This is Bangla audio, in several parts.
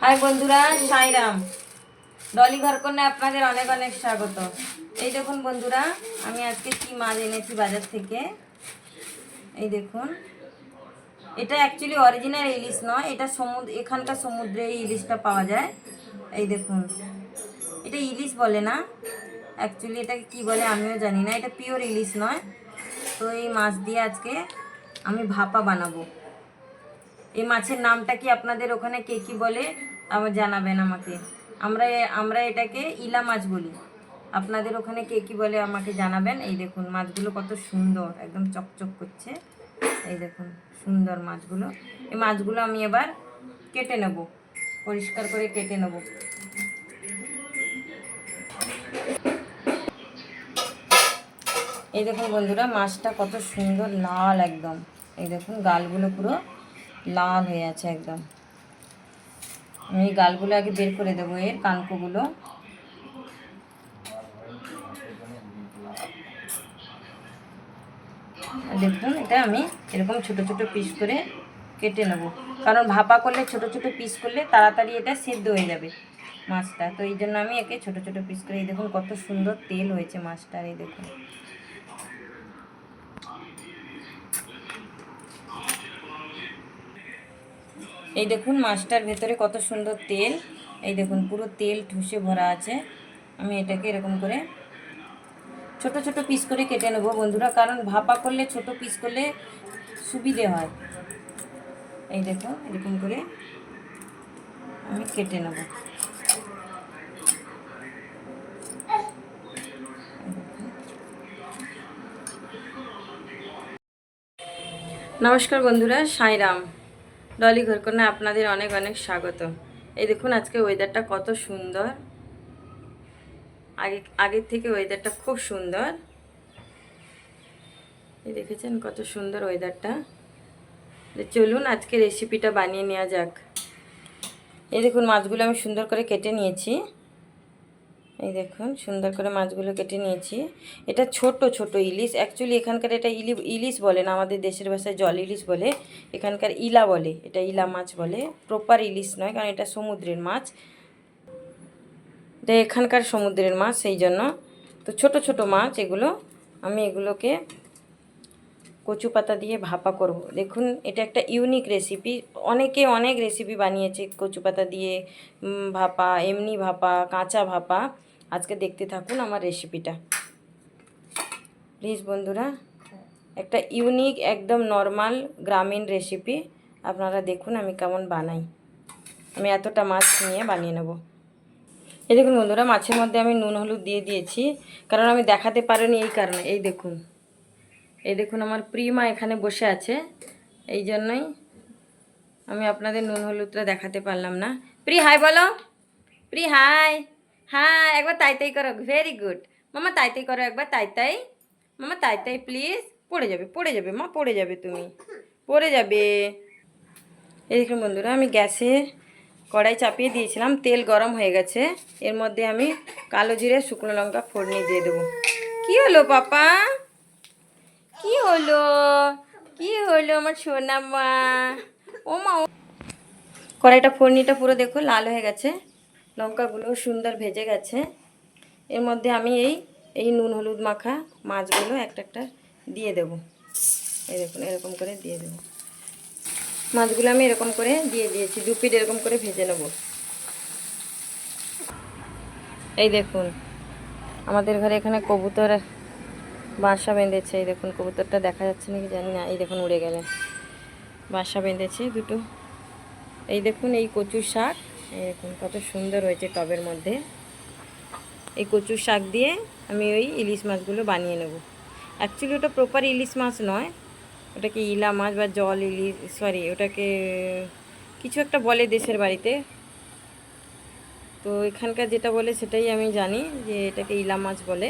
হাই বন্ধুরা, সাইরাম। ডলি ঘরকন্যা আপনাদের অনেক অনেক স্বাগত। এই দেখুন বন্ধুরা, আমি আজকে কি মাছ এনেছি বাজার থেকে। এই দেখুন, এটা অ্যাকচুয়ালি অরিজিনাল ইলিশ নয়, এটা এখানকার সমুদ্রে এই ইলিশটা পাওয়া যায়। এই দেখুন, এটা ইলিশ বলে না, অ্যাকচুয়ালি এটাকে কি বলে আমিও জানি না। এটা পিওর ইলিশ নয়। তো এই মাছ দিয়ে আজকে আমি ভাপা বানাবো। এই মাছের নামটা কি আপনাদের ওখানে কে কি বলে আমার জানাবেন আমাকে। আমরা আমরা এটাকে ইলা মাছ বলি। আপনাদের ওখানে কে কি বলে আমাকে জানাবেন। এই দেখুন মাছগুলো কত সুন্দর, একদম চকচক করছে। এই দেখুন সুন্দর মাছগুলো। এই মাছগুলো আমি এবার কেটে নেব, পরিষ্কার করে কেটে নেব। এই দেখুন বন্ধুরা, মাছটা কত সুন্দর লাল একদম। এই দেখুন গালগুলো পুরো লাল হয়ে আছে একদম। আমি এই গালগুলো আগে বের করে দেবো, এর কানকোগুলো। দেখুন এটা আমি এরকম ছোট ছোট পিস করে কেটে নেব, কারণ ভাপা করলে ছোট ছোট পিস করলে তাড়াতাড়ি এটা সেদ্ধ হয়ে যাবে মাছটা। তো এই জন্য আমি একে ছোট ছোট পিস করে। এই দেখুন কত সুন্দর তেল হয়েছে মাছটার। এই দেখুন, এই দেখুন মাছটার ভেতরে কত সুন্দর তেল। এই দেখুন পুরো তেল ঠুসে ভরা আছে। আমি এটাকে এরকম করে ছোট ছোট পিস করে কেটে নেবো বন্ধুরা, কারণ ভাপা করলে ছোট পিস করলে সুবিধে হয়। এই দেখো এরকম করে আমি কেটে নেব। নমস্কার বন্ধুরা, সাইরাম। ডলি ঘরকন্যা আপনাদের অনেক অনেক স্বাগত। এই দেখুন আজকে ওয়েদারটা কত সুন্দর। আগের থেকে ওয়েদারটা খুব সুন্দর। এই দেখেছেন কত সুন্দর ওয়েদারটা। চলুন আজকে রেসিপিটা বানিয়ে নেওয়া যাক। এই দেখুন মাছগুলো আমি সুন্দর করে কেটে নিয়েছি। এই দেখুন সুন্দর করে মাছগুলো কেটে নিয়েছি। এটা ছোট ছোট ইলিশ, অ্যাকচুয়ালি এখানকার এটা ইলিশ বলে না, আমাদের দেশের ভাষায় জল ইলিশ বলে, এখানকার ইলা বলে, এটা ইলা মাছ বলে, প্রপার ইলিশ নয়, কারণ এটা সমুদ্রের মাছ। এটা এখানকার সমুদ্রের মাছ, সেই জন্য। তো ছোট ছোট মাছ এগুলো। আমি এগুলোকে কচু পাতা দিয়ে ভাপা করব। দেখুন এটা একটা ইউনিক রেসিপি। অনেকে অনেক রেসিপি বানিয়েছে কচু পাতা দিয়ে ভাপা, এমনি ভাপা, কাঁচা ভাপা। আজকে দেখতে থাকুন আমার রেসিপিটা প্লিজ বন্ধুরা। একটা ইউনিক একদম নর্মাল গ্রামীণ রেসিপি। আপনারা দেখুন আমি কেমন বানাই। আমি এতটা মাছ নিয়ে বানিয়ে নেব। এই দেখুন বন্ধুরা, মাছের মধ্যে আমি নুন হলুদ দিয়ে দিয়েছি, কারণ আমি দেখাতে পারিনি এই কারণে। এই দেখুন আমার প্রিমা এখানে বসে আছে, এই জন্যই আমি আপনাদের নুন হলুদটা দেখাতে পারলাম না। প্রি হাই বলো। প্রি হাই। হ্যাঁ একবার তাই তাই করো, ভেরি গুড। মামা তাই তাই করো একবার, তাই তাই। মামা তাই তাই প্লিজ। পড়ে যাবে পড়ে যাবে মা, পড়ে যাবে, তুমি পড়ে যাবে। এই দেখুন বন্ধুরা, আমি গ্যাসে কড়াই চাপিয়ে দিয়েছিলাম, তেল গরম হয়ে গেছে। এর মধ্যে আমি কালো জিরে শুকনো লঙ্কা ফোড়নি দিয়ে দেবো। কি হলো পাপা, কি হলো, কি হলো আমার সোনা মা? ও মা, কড়াইটা ফোড়নিটা পুরো দেখো লাল হয়ে গেছে, লঙ্কাগুলো সুন্দর ভেজে গেছে। এর মধ্যে আমি এই নুন হলুদ মাখা মাছগুলো একটা একটা দিয়ে দেব। এই দেখুন এরকম করে দিয়ে দেবো। মাছগুলো আমি এরকম করে দিয়ে দিয়েছি, দু পিঠ এরকম করে ভেজে নেব। এই দেখুন আমাদের ঘরে এখানে কবুতর বাসা বেঁধেছে। এই দেখুন কবুতরটা দেখা যাচ্ছে নাকি জানি না। এই দেখুন উড়ে গেলেন। বাসা বেঁধেছে দুটো। এই দেখুন এই কচুর শাক, এই দেখুন কত সুন্দর হয়েছে টবের মধ্যে। এই কচুর শাক দিয়ে আমি ওই ইলিশ মাছগুলো বানিয়ে নেব। অ্যাকচুয়ালি ওটা প্রপার ইলিশ মাছ নয়, ওটাকে ইলা মাছ বা জল ইলিশ, সরি ওটাকে কিছু একটা বলে দেশের বাড়িতে। তো এখানকার যেটা বলে সেটাই আমি জানি, যে এটাকে ইলা মাছ বলে।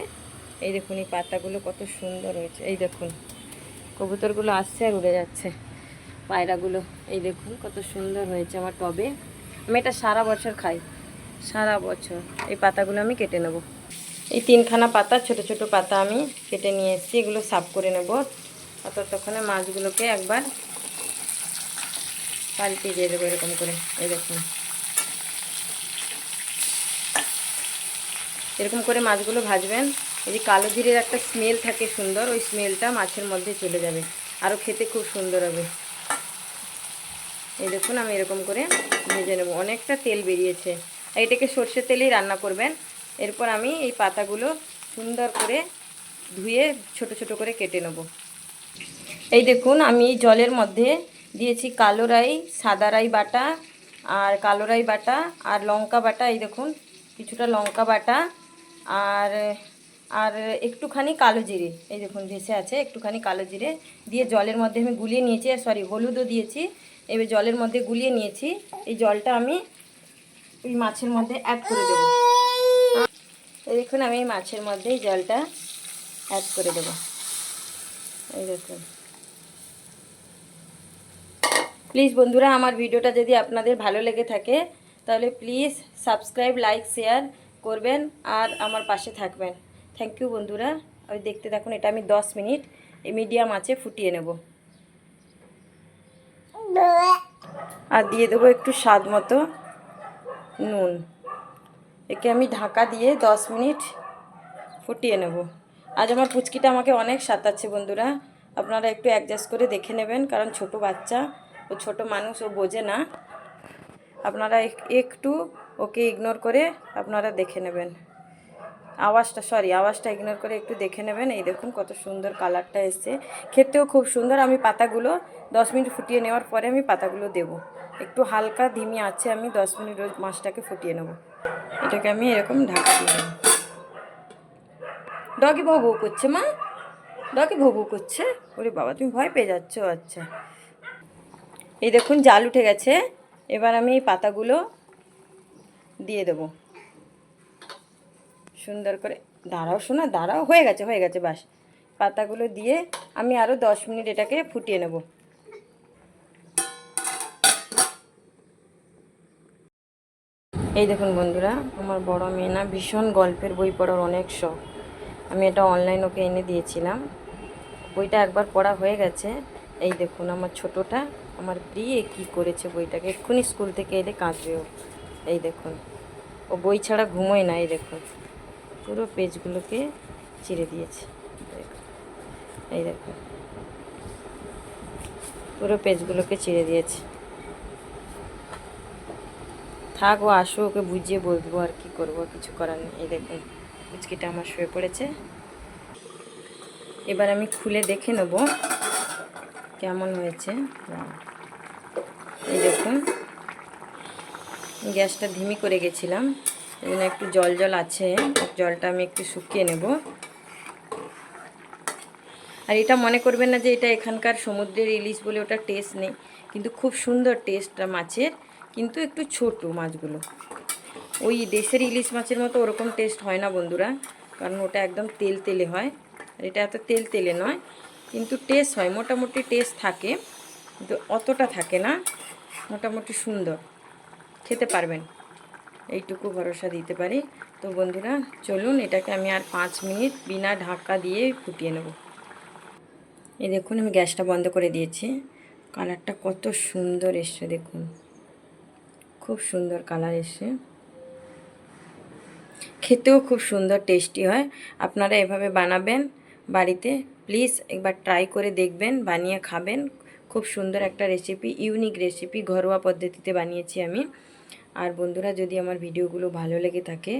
এই দেখুন এই পাতাগুলো কত সুন্দর হয়েছে। এই দেখুন কবুতরগুলো আসছে আর উড়ে যাচ্ছে, পায়রাগুলো। এই দেখুন কত সুন্দর হয়েছে আমার টবে। আমি এটা সারা বছর খাই, সারা বছর। এই পাতাগুলো আমি কেটে নেব। এই তিনখানা পাতা, ছোট ছোট পাতা আমি কেটে নিয়ে এসেছি, এগুলো সাফ করে নেব। ততক্ষণে মাছগুলোকে একবার পাল্টে দিয়ে দেবো এরকম করে। এই দেখুন এরকম করে মাছগুলো ভাজবেন। এই যে কালো জিরের একটা স্মেল থাকে সুন্দর, ওই স্মেলটা মাছের মধ্যে চলে যাবে, আরও খেতে খুব সুন্দর হবে। এই দেখুন আমি এরকম করে ভেজে নেব। অনেকটা তেল বেরিয়েছে, এটাকে সর্ষের তেলেই রান্না করবেন। এরপর আমি এই পাতাগুলো সুন্দর করে ধুয়ে ছোট ছোট করে কেটে নেব। এই দেখুন আমি জলের মধ্যে দিয়েছি কালো রাই, সাদা রাই বাটা আর কালো রাই বাটা আর লঙ্কা বাটা। এই দেখুন কিছুটা লঙ্কা বাটা আর আর একটুখানি কালো জিরে, এই দেখুন ভেসে আছে একটুখানি কালো জিরে দিয়ে জলের মধ্যে আমি গুলিয়ে নিয়েছি। সরি, হলুদও দিয়েছি। এবার জলের মধ্যে গুলিয়ে নিয়েছি। এই জলটা আমি এই মাছের মধ্যে অ্যাড করে দেবো। এই দেখুন আমি এই মাছের মধ্যে এই জলটা অ্যাড করে দেবো। এই দেখুন। প্লিজ বন্ধুরা, আমার ভিডিওটা যদি আপনাদের ভালো লেগে থাকে তাহলে প্লিজ সাবস্ক্রাইব, লাইক, শেয়ার করবেন আর আমার পাশে থাকবেন। থ্যাংক ইউ বন্ধুরা। ওই দেখতে দেখুন, এটা আমি 10 মিনিট এই মিডিয়াম আঁচে ফুটিয়ে নেব। আর দিয়ে দেবো একটু স্বাদ মতো নুন। একে আমি ঢাকা দিয়ে 10 মিনিট ফুটিয়ে নেব। আজ আমার পুচকিটা আমাকে অনেক সাতাচ্ছে বন্ধুরা, আপনারা একটু অ্যাডজাস্ট করে দেখে নেবেন, কারণ ছোট বাচ্চা, ও ছোট মানুষ, ও বোঝে না। আপনারা একটু ওকে ইগনোর করে আপনারা দেখে নেবেন। আওয়াজটা ইগনোর করে একটু দেখে নেবেন। এই দেখুন কত সুন্দর কালারটা এসছে, খেতেও খুব সুন্দর। আমি পাতাগুলো 10 মিনিট ফুটিয়ে নেওয়ার পরে আমি পাতাগুলো দেব। একটু হালকা ধিমি আছে, আমি 10 মিনিট রোজ মাছটাকে ফুটিয়ে নেব। এটাকে আমি এরকম ঢাকা দিয়ে দেব। ডগি ভৌ ভৌ করছে মা, ডগি ভৌ ভৌ করছে। ওরে বাবা, তুমি ভয় পেয়ে যাচ্ছ? আচ্ছা। এই দেখুন জাল উঠে গেছে। এবার আমি এই পাতাগুলো দিয়ে দেব সুন্দর করে। দাঁড়াও শোনা, দাঁড়াও, হয়ে গেছে বাস। পাতাগুলো দিয়ে আমি আরও 10 মিনিট এটাকে ফুটিয়ে নেব। এই দেখুন বন্ধুরা, আমার বড় মেয়ে না ভীষণ গল্পের বই পড়ার অনেক শখ। আমি এটা অনলাইন ওকে এনে দিয়েছিলাম। বইটা একবার পড়া হয়ে গেছে। এই দেখুন আমার ছোটোটা, আমার প্রিয় কী করেছে বইটাকে, এক্ষুনি স্কুল থেকে এলে কাঁদবে ও। এই দেখুন, ও বই ছাড়া ঘুমোয় না। এই দেখুন পুরো পেজগুলোকে চিরে দিয়েছে। এই দেখুন পুরো পেজগুলোকে চিরে দিয়েছে। থাক, ও আসো, ওকে বুঝিয়ে বলবো, আর কি করবো, কিছু করার নেই। এই দেখুন পুচকিটা আমার শুয়ে পড়েছে। এবার আমি খুলে দেখে নেব কেমন হয়েছে। এই দেখুন গ্যাসটা ধিমি করে গেছিলাম, এই জন্য একটু জল জল আছে। জলটা আমি একটু শুকিয়ে নেব। আর এটা মনে করবেন না যে এটা এখানকার সমুদ্রের ইলিশ বলে ওটা টেস্ট নেই, কিন্তু খুব সুন্দর টেস্টটা মাছের, কিন্তু একটু ছোট মাছগুলো। ওই দেশের ইলিশ মাছের মতো ওরকম টেস্ট হয় না বন্ধুরা, কারণ ওটা একদম তেল তেলে হয়, আর এটা এত তেল তেলে নয়, কিন্তু টেস্ট হয়, মোটামুটি টেস্ট থাকে, কিন্তু অতটা থাকে না, মোটামুটি সুন্দর খেতে পারবেন, এইটুকু ভরসা দিতে পারি। তো বন্ধুরা চলুন, এটাকে আমি আর 5 মিনিট বিনা ঢাকা দিয়ে ফুটিয়ে নেব। এই দেখুন আমি গ্যাসটা বন্ধ করে দিয়েছি। কালারটা কত সুন্দর এসছে দেখুন, খুব সুন্দর কালার এসছে, খেতেও খুব সুন্দর টেস্টি হয়। আপনারা এভাবে বানাবেন বাড়িতে, প্লিজ একবার ট্রাই করে দেখবেন, বানিয়ে খাবেন। খুব সুন্দর একটা রেসিপি, ইউনিক রেসিপি, ঘরোয়া পদ্ধতিতে বানিয়েছি আমি। আর বন্ধুরা যদি আমার ভিডিওগুলো ভালো লেগে থাকে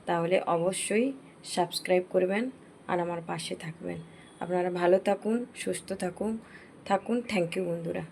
তাহলে অবশ্যই সাবস্ক্রাইব করবেন আর আমার পাশে থাকবেন। আপনারা ভালো থাকুন, সুস্থ থাকুন। থ্যাংক ইউ বন্ধুরা।